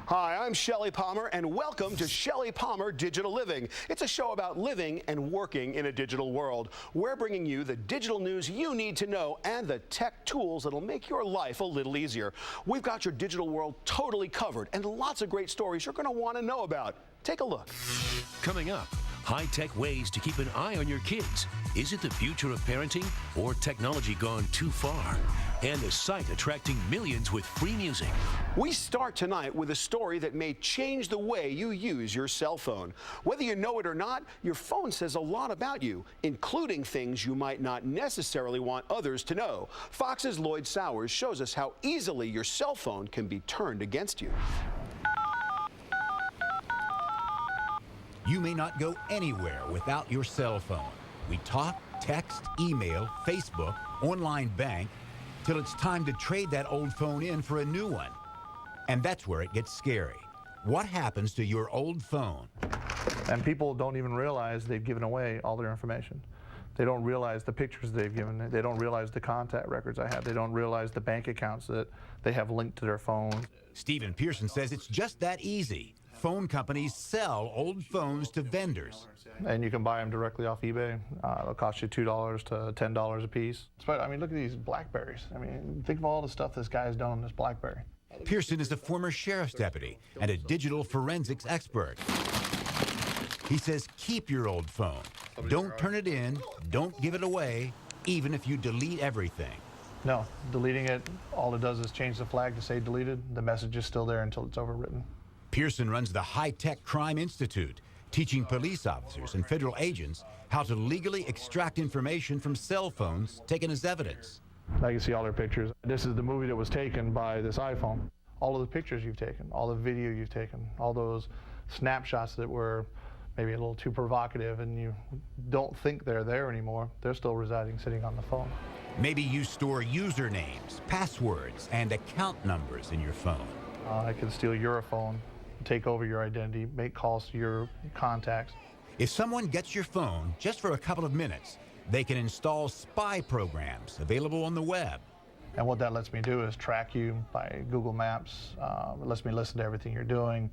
Hi, I'm Shelly Palmer, and welcome to Shelly Palmer Digital Living. It's a show about living and working in a digital world. We're bringing you the digital news you need to know and the tech tools that'll make your life a little easier. We've got your digital world totally covered and lots of great stories you're going to want to know about. Take a look. Coming up, high-tech ways to keep an eye on your kids. Is it the future of parenting or technology gone too far? And a site attracting millions with free music. We start tonight with a story that may change the way you use your cell phone. Whether you know it or not, your phone says a lot about you, including things you might not necessarily want others to know. Fox's Lloyd Sowers shows us how easily your cell phone can be turned against you. You may not go anywhere without your cell phone. We talk, text, email, Facebook, online bank, till it's time to trade that old phone in for a new one. And that's where it gets scary. What happens to your old phone? And people don't even realize they've given away all their information. They don't realize the pictures they've given. They don't realize the contact records I have. They don't realize the bank accounts that they have linked to their phone. Stephen Pearson says it's just that easy. Phone companies sell old phones to vendors. And you can buy them directly off eBay. It'll cost you $2 to $10 a piece. But I mean, look at these Blackberries. I mean, think of all the stuff this guy's done on this Blackberry. Pearson is a former sheriff's deputy and a digital forensics expert. He says keep your old phone. Don't turn it in, don't give it away, even if you delete everything. No, deleting it, all it does is change the flag to say deleted. The message is still there until it's overwritten. Pearson runs the High-Tech Crime Institute, teaching police officers and federal agents how to legally extract information from cell phones taken as evidence. Now you can see all their pictures. This is the movie that was taken by this iPhone. All of the pictures you've taken, all the video you've taken, all those snapshots that were maybe a little too provocative and you don't think they're there anymore, they're still residing, sitting on the phone. Maybe you store usernames, passwords, and account numbers in your phone. I can steal your phone, take over your identity, make calls to your contacts. If someone gets your phone just for a couple of minutes, they can install spy programs available on the web. And what that lets me do is track you by Google Maps. It lets me listen to everything you're doing.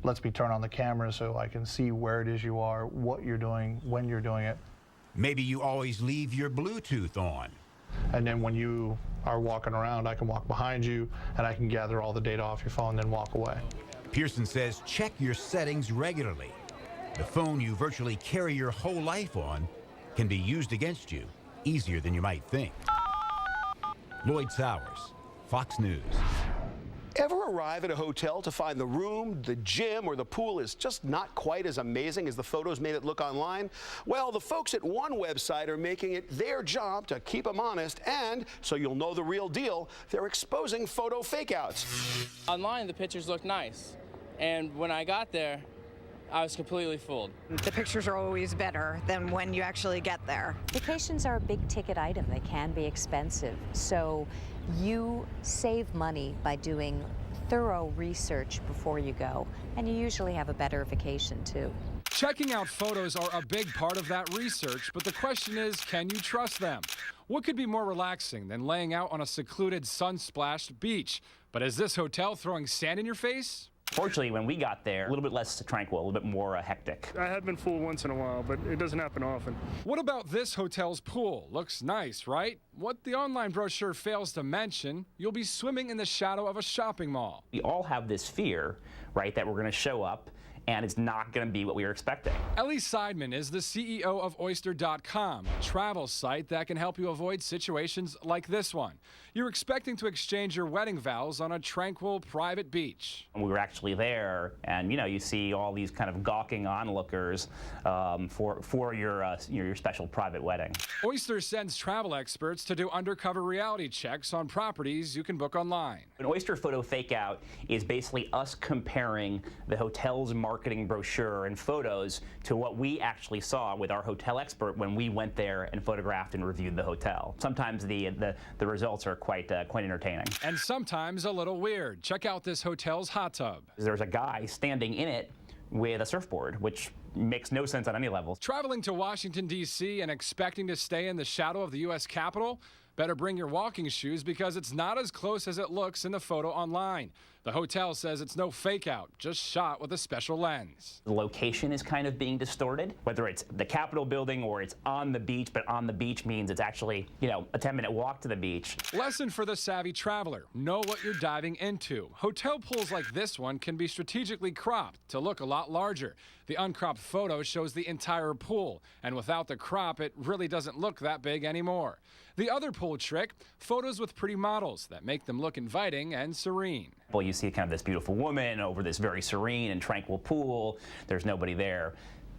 Lets me turn on the camera so I can see where it is you are, what you're doing, when you're doing it. Maybe you always leave your Bluetooth on. And then when you are walking around, I can walk behind you and I can gather all the data off your phone and then walk away. Pearson says check your settings regularly. The phone you virtually carry your whole life on can be used against you easier than you might think. Lloyd Sowers, Fox News. Ever arrive at a hotel to find the room, the gym, or the pool is just not quite as amazing as the photos made it look online? Well, the folks at one website are making it their job to keep them honest, and so you'll know the real deal, they're exposing photo fakeouts. Online, the pictures look nice, and when I got there, I was completely fooled. The pictures are always better than when you actually get there. Vacations are a big ticket item. They can be expensive. So you save money by doing thorough research before you go, and you usually have a better vacation too. Checking out photos are a big part of that research, but the question is, can you trust them? What could be more relaxing than laying out on a secluded, sun-splashed beach? But is this hotel throwing sand in your face? Fortunately, when we got there, a little bit less tranquil, a little bit more hectic. I have been fooled once in a while, but it doesn't happen often. What about this hotel's pool? Looks nice, right? What the online brochure fails to mention, you'll be swimming in the shadow of a shopping mall. We all have this fear, right, that we're going to show up and it's not going to be what we were expecting. Ellie Seidman is the CEO of Oyster.com, a travel site that can help you avoid situations like this one. You're expecting to exchange your wedding vows on a tranquil, private beach. We were actually there, and you see all these kind of gawking onlookers for your special private wedding. Oyster sends travel experts to do undercover reality checks on properties you can book online. An Oyster photo fakeout is basically us comparing the hotel's marketing brochure and photos to what we actually saw with our hotel expert when we went there and photographed and reviewed the hotel. Sometimes the results are quite entertaining. And sometimes a little weird. Check out this hotel's hot tub. There's a guy standing in it with a surfboard, which makes no sense on any level. Traveling to Washington, D.C. and expecting to stay in the shadow of the U.S. Capitol? Better bring your walking shoes because it's not as close as it looks in the photo online. The hotel says it's no fake out, just shot with a special lens. The location is kind of being distorted, whether it's the Capitol building or it's on the beach, but on the beach means it's actually, a 10-minute walk to the beach. Lesson for the savvy traveler: know what you're diving into. Hotel pools like this one can be strategically cropped to look a lot larger. The uncropped photo shows the entire pool, and without the crop, it really doesn't look that big anymore. The other pool trick: photos with pretty models that make them look inviting and serene. Well, you see kind of this beautiful woman over this very serene and tranquil pool. There's nobody there.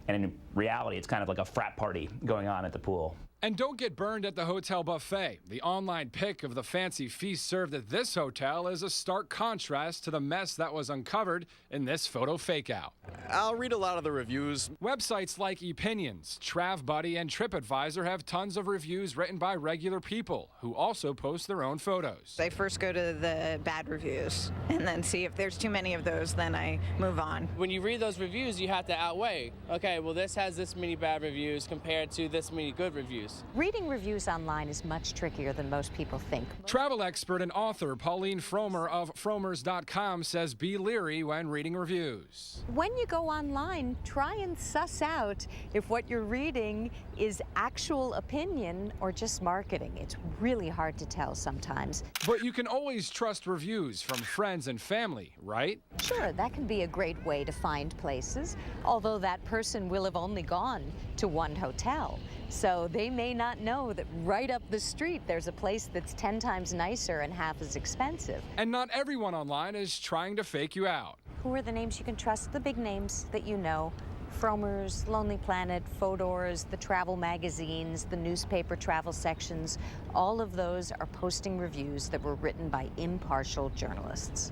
And in reality, it's kind of like a frat party going on at the pool. And don't get burned at the hotel buffet. The online pic of the fancy feast served at this hotel is a stark contrast to the mess that was uncovered in this photo fake-out. I'll read a lot of the reviews. Websites like Opinions, TravBuddy, and TripAdvisor have tons of reviews written by regular people who also post their own photos. I first go to the bad reviews and then see if there's too many of those, then I move on. When you read those reviews, you have to outweigh, okay, well, this has this many bad reviews compared to this many good reviews. Reading reviews online is much trickier than most people think. Travel expert and author Pauline Fromer of Fromers.com says be leery when reading reviews. When you go online, try and suss out if what you're reading is actual opinion or just marketing. It's really hard to tell sometimes. But you can always trust reviews from friends and family, right? Sure, that can be a great way to find places, although that person will have only gone to one hotel. So they may not know that right up the street there's a place that's 10 times nicer and half as expensive. And not everyone online is trying to fake you out. Who are the names you can trust? The big names that you know. Fromers, Lonely Planet, Fodor's, the travel magazines, the newspaper travel sections. All of those are posting reviews that were written by impartial journalists.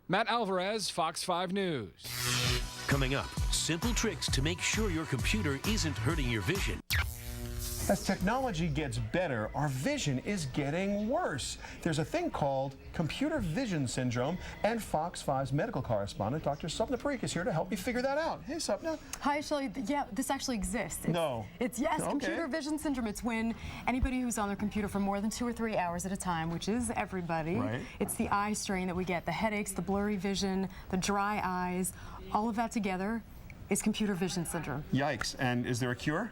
Matt Alvarez, Fox 5 News. Coming up, simple tricks to make sure your computer isn't hurting your vision. As technology gets better, our vision is getting worse. There's a thing called computer vision syndrome, and Fox 5's medical correspondent, Dr. Sapna Parikh, is here to help me figure that out. Hey, Sapna. Hi, Shelly. Yeah, this actually exists. Yes, Okay. computer vision syndrome. It's when anybody who's on their computer for more than 2 or 3 hours at a time, which is everybody. Right. It's the eye strain that we get, the headaches, the blurry vision, the dry eyes, all of that together is computer vision syndrome. Yikes. And is there a cure?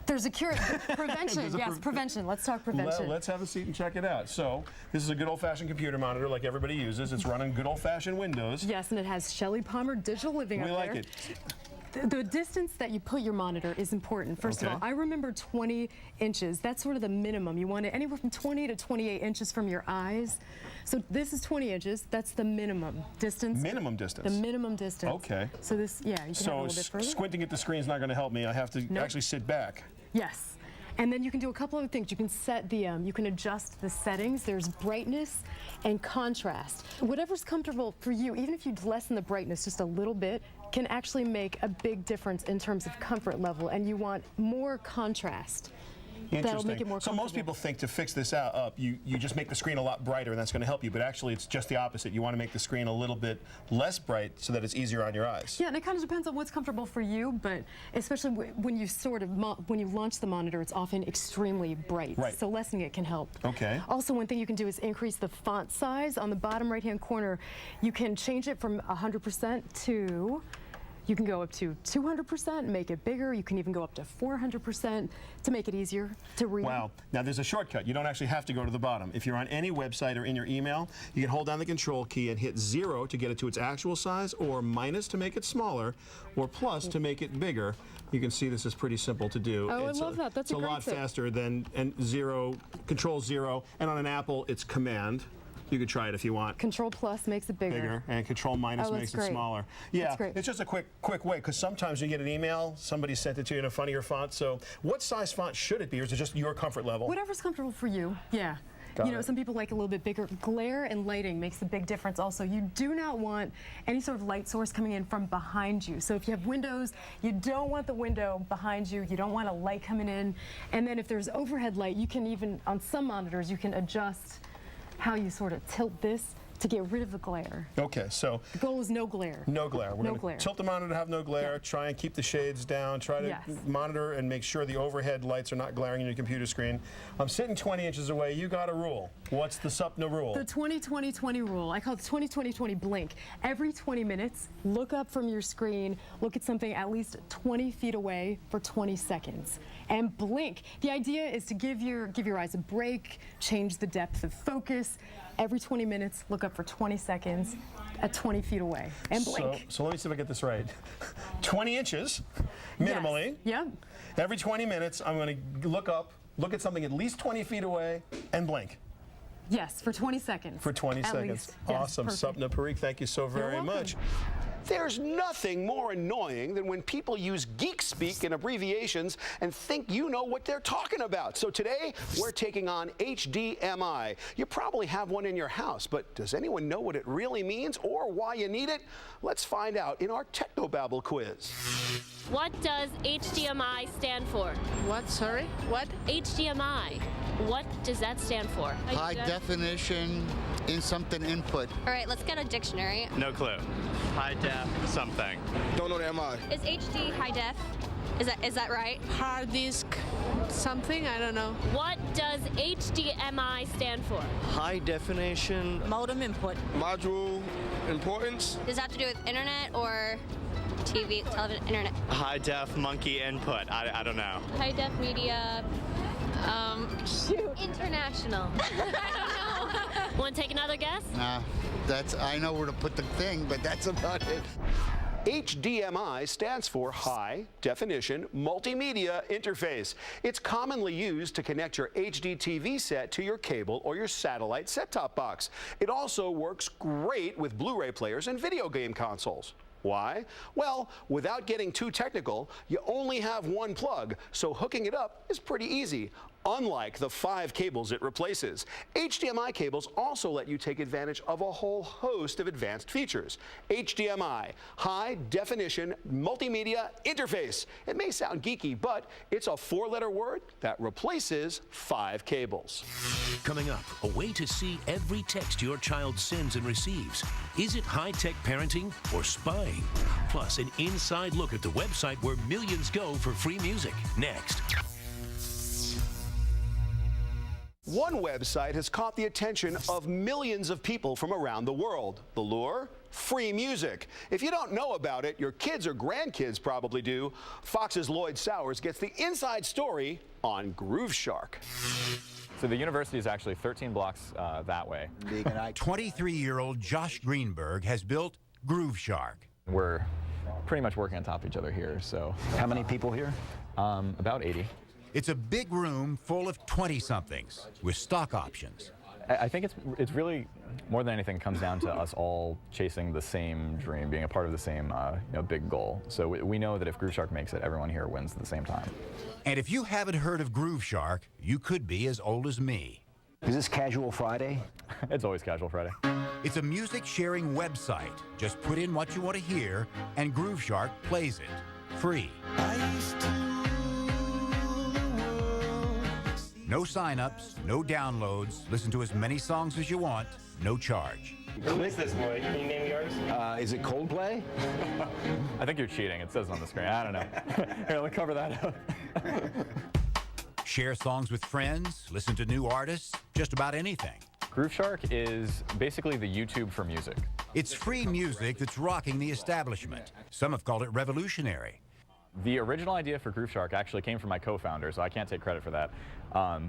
There's a cure. Prevention. Yes, prevention. Let's talk prevention. Let's have a seat and check it out. So, this is a good old-fashioned computer monitor like everybody uses. It's running good old-fashioned Windows. Yes, and it has Shelly Palmer Digital Living up there. We like it. The distance that you put your monitor is important. First of all, I remember 20 inches. That's sort of the minimum. You want it anywhere from 20 to 28 inches from your eyes. So this is 20 inches. That's the minimum distance. Minimum distance? The minimum distance. Okay. So this, yeah, you can have a little bit further. So squinting at the screen is not going to help me. I have to actually sit back. Yes. And then you can do a couple other things. You can set the, you can adjust the settings. There's brightness and contrast. Whatever's comfortable for you, even if you lessen the brightness just a little bit, can actually make a big difference in terms of comfort level. And you want more contrast. That'll make it more So most people think to fix this up, you just make the screen a lot brighter and that's going to help you, but actually it's just the opposite. You want to make the screen a little bit less bright so that it's easier on your eyes. Yeah, and it kind of depends on what's comfortable for you, but especially when you when you launch the monitor, it's often extremely bright. Right. So lessening it can help. Okay. Also, one thing you can do is increase the font size. On the bottom right-hand corner, you can change it from 100% to... You can go up to 200%, make it bigger. You can even go up to 400% to make it easier to read. Wow. Now there's a shortcut. You don't actually have to go to the bottom. If you're on any website or in your email, you can hold down the control key and hit 0 to get it to its actual size, or minus to make it smaller, or plus to make it bigger. You can see this is pretty simple to do. Oh, I love that. That's a great lot tip. faster than Control 0, and on an Apple it's Command. You could try it if you want. Control plus makes it bigger. And Control minus makes it smaller. Yeah, it's just a quick way, because sometimes you get an email, somebody sent it to you in a funnier font. So what size font should it be, or is it just your comfort level? Whatever's comfortable for you, yeah. You know, some people like a little bit bigger. Glare and lighting makes a big difference also. You do not want any sort of light source coming in from behind you. So if you have windows, you don't want the window behind you. You don't want a light coming in. And then if there's overhead light, you can even, on some monitors, you can adjust how you sort of tilt this to get rid of the glare. Okay, so The goal is no glare. no glare. We're No going glare. to tilt the monitor to have no glare, try and keep the shades down, try to Yes. monitor and make sure the overhead lights are not glaring in your computer screen. I'm sitting 20 inches away. You got a rule. What's the SUPNA rule? The 20-20-20 rule. I call it the 20-20-20 blink. Every 20 minutes, look up from your screen, look at something at least 20 feet away for 20 seconds, and blink. The idea is to give your eyes a break, change the depth of focus. Every 20 minutes, look up for 20 seconds at 20 feet away, and blink. So let me see if I get this right. 20 inches, minimally. Yes. Yep. Every 20 minutes, I'm going to look up, look at something at least 20 feet away, and blink. Yes, for 20 seconds. For 20 at seconds. least. Yes, Awesome. perfect. SUPNA Parikh, thank you so very welcome. much. There's nothing more annoying than when people use geek speak and abbreviations and think you know what they're talking about. So today, we're taking on HDMI. You probably have one in your house, but does anyone know what it really means or why you need it? Let's find out in our Technobabble quiz. What does HDMI stand for? What, sorry? What? HDMI. What does that stand for? High definition in something input. All right, let's get a dictionary. No clue. High def something. Don't know the MI. Is HD high def? Is that right? Hard disk something, I don't know. What does HDMI stand for? High definition. Modem input. Module importance. Does that have to do with internet or TV, television, internet? High def monkey input. I don't know. High def media. International. I don't know. Want to take another guess? Nah, I know where to put the thing, but that's about it. HDMI stands for High Definition Multimedia Interface. It's commonly used to connect your HD TV set to your cable or your satellite set-top box. It also works great with Blu-ray players and video game consoles. Why? Well, without getting too technical, you only have one plug, so hooking it up is pretty easy. Unlike the 5 cables it replaces, HDMI cables also let you take advantage of a whole host of advanced features. HDMI, High Definition Multimedia Interface. It may sound geeky, but it's a 4-letter word that replaces 5 cables. Coming up, a way to see every text your child sends and receives. Is it high-tech parenting or spying? Plus, an inside look at the website where millions go for free music. Next. One website has caught the attention of millions of people from around the world. The lure? Free music. If you don't know about it, your kids or grandkids probably do. Fox's Lloyd Sowers gets the inside story on Groove Shark. So the university is actually 13 blocks that way. 23-year-old Josh Greenberg has built Groove Shark. We're pretty much working on top of each other here. So how many people here? About 80. It's a big room full of 20-somethings with stock options. I think it's really, more than anything, comes down to us all chasing the same dream, being a part of the same big goal. So we know that if Groove Shark makes it, everyone here wins at the same time. And if you haven't heard of Groove Shark, you could be as old as me. Is this Casual Friday? It's always Casual Friday. It's a music-sharing website. Just put in what you want to hear, and Groove Shark plays it. Free. No sign-ups, no downloads. Listen to as many songs as you want, no charge. Who is this boy? Can you name the artist? Is it Coldplay? I think you're cheating. It says on the screen. I don't know. Here, let me cover that up. Share songs with friends, listen to new artists, just about anything. Groove Shark is basically the YouTube for music. It's free music that's rocking the establishment. Some have called it revolutionary. The original idea for Groove Shark actually came from my co-founder, so I can't take credit for that.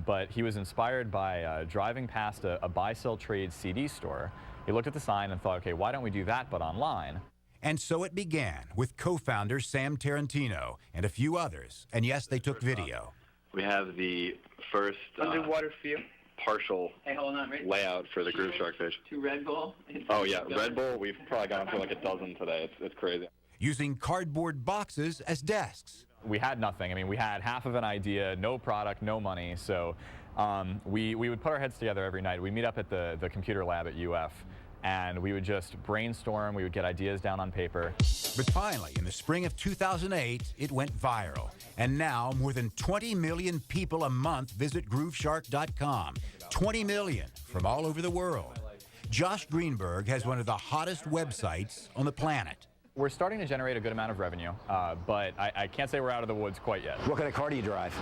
But he was inspired by driving past a buy-sell trade CD store. He looked at the sign and thought, okay, why don't we do that but online? And so it began with co-founder Sam Tarantino and a few others. And yes, they took video. We have the first Underwater feel. partial layout for the Groove Shark fish. To Red Bull. Oh yeah, Red Bull, we've probably gone for like a dozen today. It's crazy. Using cardboard boxes as desks. We had nothing. I mean, we had half of an idea, no product, no money. So we would put our heads together every night. We'd meet up at the computer lab at UF, and we would just brainstorm. We would get ideas down on paper. But finally, in the spring of 2008, it went viral. And now, more than 20 million people a month visit GrooveShark.com. 20 million from all over the world. Josh Greenberg has one of the hottest websites on the planet. We're starting to generate a good amount of revenue, but I can't say we're out of the woods quite yet. What kind of car do you drive?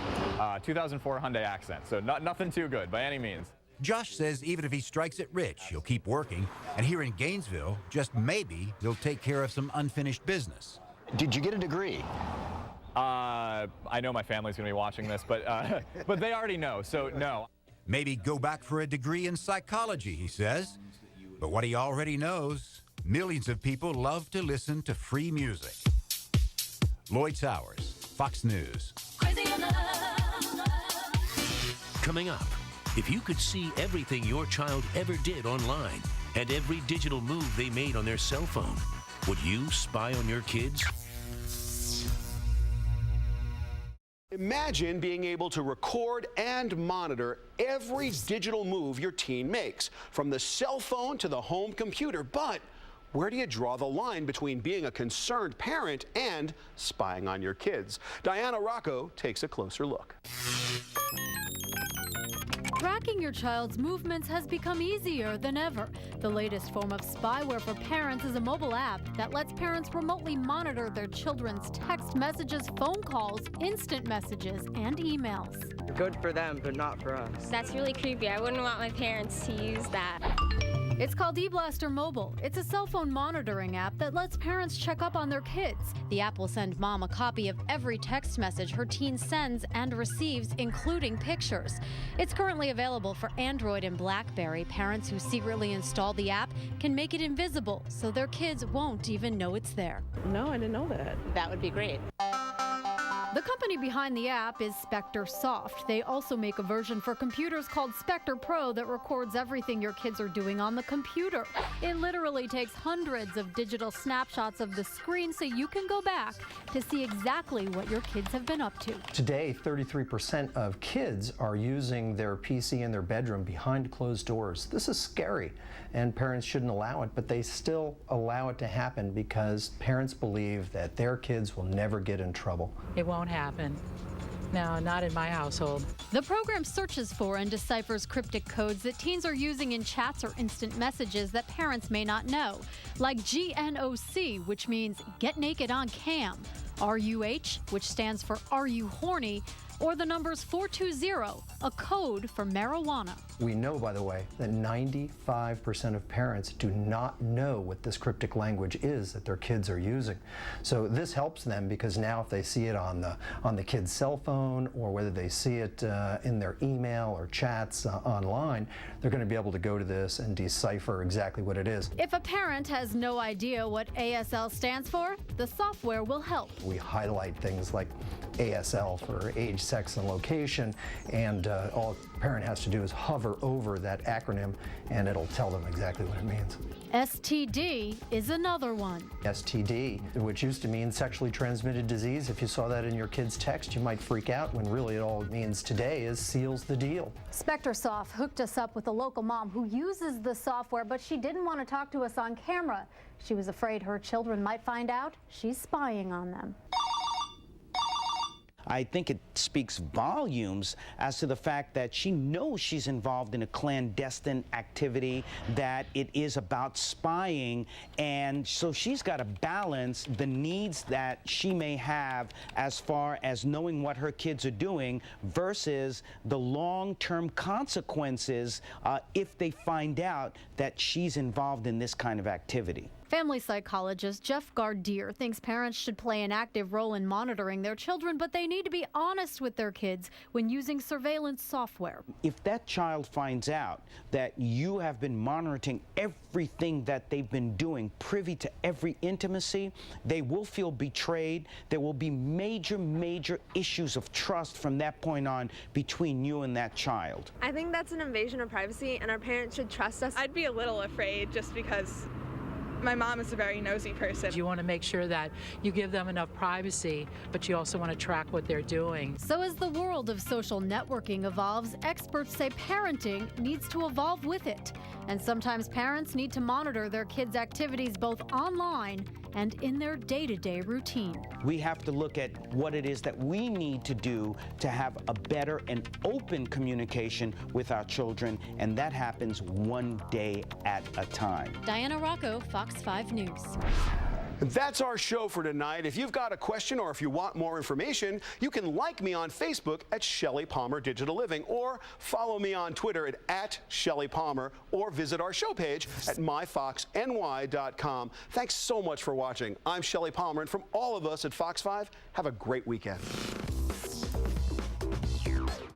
2004 Hyundai Accent, so nothing too good by any means. Josh says even if he strikes it rich, he'll keep working, and here in Gainesville, just maybe he'll take care of some unfinished business. Did you get a degree? I know my family's going to be watching this, but they already know, so no. Maybe go back for a degree in psychology, he says. But what he already knows, millions of people love to listen to free music. Lloyd Towers, Fox News. Coming up, if you could see everything your child ever did online and every digital move they made on their cell phone, would you spy on your kids? Imagine being able to record and monitor every digital move your teen makes, from the cell phone to the home computer. But where do you draw the line between being a concerned parent and spying on your kids? Diana Rocco takes a closer look. Tracking your child's movements has become easier than ever. The latest form of spyware for parents is a mobile app that lets parents remotely monitor their children's text messages, phone calls, instant messages, and emails. Good for them, but not for us. That's really creepy. I wouldn't want my parents to use that. It's called eBlaster Mobile. It's a cell phone monitoring app that lets parents check up on their kids. The app will send mom a copy of every text message her teen sends and receives, including pictures. It's currently available for Android and BlackBerry. Parents who secretly install the app can make it invisible, so their kids won't even know it's there. No, I didn't know that. That would be great. The company behind the app is Spectre Soft. They also make a version for computers called Spectre Pro that records everything your kids are doing on the computer. It literally takes hundreds of digital snapshots of the screen so you can go back to see exactly what your kids have been up to. Today, 33% of kids are using their PC in their bedroom behind closed doors. This is scary, and parents shouldn't allow it, but they still allow it to happen because parents believe that their kids will never get in trouble. It won't happen. No, not in my household. The program searches for and deciphers cryptic codes that teens are using in chats or instant messages that parents may not know, like GNOC, which means get naked on cam, RUH, which stands for Are You Horny, or the numbers 420, a code for marijuana. We know, by the way, that 95% of parents do not know what this cryptic language is that their kids are using. So this helps them because now if they see it on the kid's cell phone, or whether they see it in their email or chats online, they're going to be able to go to this and decipher exactly what it is. If a parent has no idea what ASL stands for, the software will help. We highlight things like ASL for age, sex, and location, and all a parent has to do is hover over that acronym and it'll tell them exactly what it means. STD is another one. STD, which used to mean sexually transmitted disease. If you saw that in your kid's text, you might freak out when really all it means today is seals the deal. SpectreSoft hooked us up with a local mom who uses the software, but she didn't want to talk to us on camera. She was afraid her children might find out she's spying on them. I think it speaks volumes as to the fact that she knows she's involved in a clandestine activity, that it is about spying, and so she's got to balance the needs that she may have as far as knowing what her kids are doing versus the long-term consequences if they find out that she's involved in this kind of activity. Family psychologist Jeff Gardier thinks parents should play an active role in monitoring their children, but they need to be honest with their kids when using surveillance software. If that child finds out that you have been monitoring everything that they've been doing, privy to every intimacy, they will feel betrayed. There will be major, major issues of trust from that point on between you and that child. I think that's an invasion of privacy, and our parents should trust us. I'd be a little afraid just because my mom is a very nosy person. You want to make sure that you give them enough privacy, but you also want to track what they're doing. So as the world of social networking evolves, experts say parenting needs to evolve with it. And sometimes parents need to monitor their kids' activities both online and in their day-to-day routine. We have to look at what it is that we need to do to have a better and open communication with our children, and that happens one day at a time. Diana Rocco, Fox 5 News. That's our show for tonight. If you've got a question or if you want more information, you can like me on Facebook at Shelly Palmer Digital Living, or follow me on Twitter at Shelly Palmer, or visit our show page at myfoxny.com. Thanks so much for watching. I'm Shelly Palmer, and from all of us at Fox 5, have a great weekend.